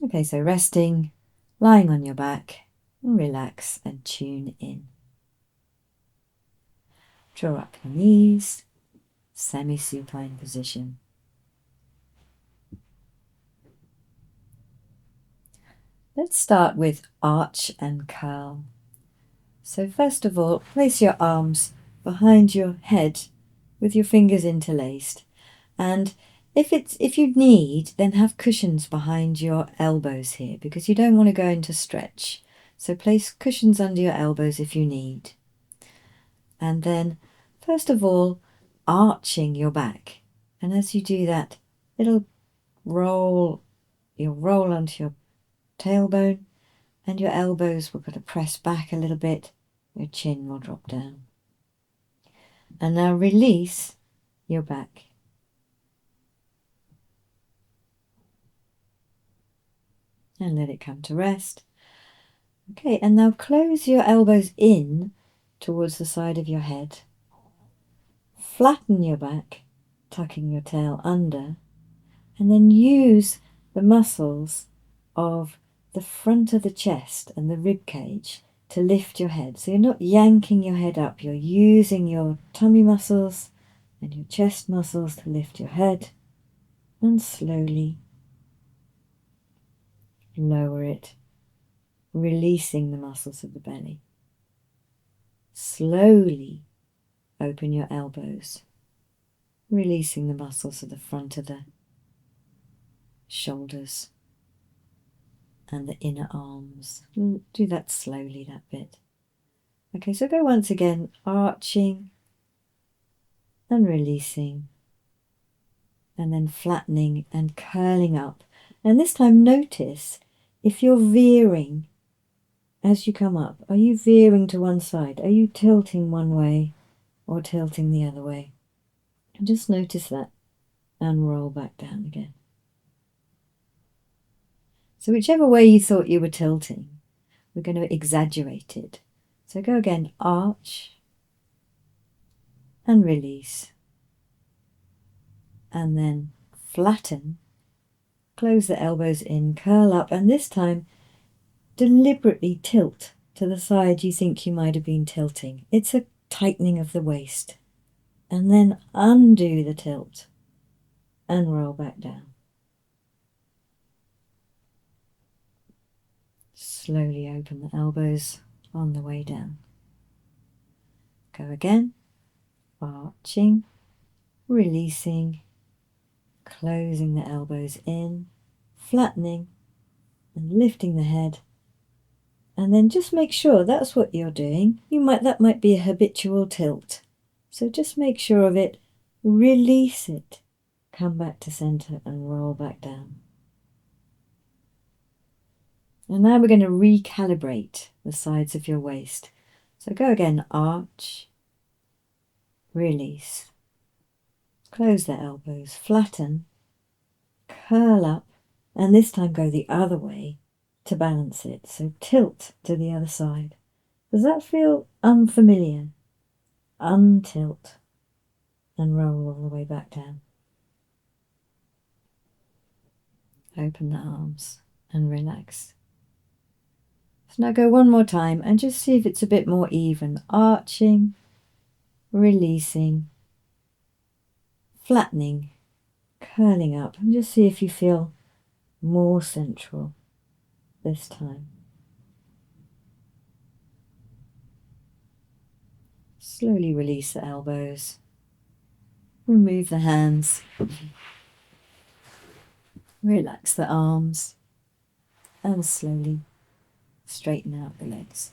Okay, so resting, lying on your back, and relax and tune in. Draw up your knees, semi-supine position. Let's start with arch and curl. So first of all, place your arms behind your head with your fingers interlaced. And if you need, then have cushions behind your elbows here because you don't want to go into stretch. So place cushions under your elbows if you need. And then, first of all, arching your back. And as you do that, you'll roll onto your tailbone and your elbows will kind of press back a little bit. Your chin will drop down. And now release your back. And let it come to rest. Okay, and now close your elbows in towards the side of your head. Flatten your back, tucking your tail under, and then use the muscles of the front of the chest and the rib cage to lift your head. So you're not yanking your head up, you're using your tummy muscles and your chest muscles to lift your head, and slowly lower it, releasing the muscles of the belly. Slowly open your elbows, releasing the muscles of the front of the shoulders and the inner arms. Do that slowly, that bit. Okay, so go once again, arching and releasing, and then flattening and curling up. And this time notice if you're veering as you come up. Are you veering to one side? Are you tilting one way or tilting the other way? And just notice that and roll back down again. So whichever way you thought you were tilting, we're going to exaggerate it. So go again, arch and release. And then flatten, close the elbows in, curl up, and this time deliberately tilt to the side you think you might have been tilting. It's a tightening of the waist. And then undo the tilt and roll back down. Slowly open the elbows on the way down. Go again, arching, releasing, closing the elbows in, flattening and lifting the head. And then just make sure that's what you're doing. That might be a habitual tilt. So just make sure of it, release it, come back to center and roll back down. And now we're going to recalibrate the sides of your waist. So go again, arch, release, close the elbows, flatten, curl up, and this time go the other way to balance it. So tilt to the other side. Does that feel unfamiliar? Untilt and roll all the way back down. Open the arms and relax. So now go one more time and just see if it's a bit more even. Arching, releasing, flattening, curling up, and just see if you feel more central this time. Slowly release the elbows, remove the hands, relax the arms, and slowly straighten out the legs.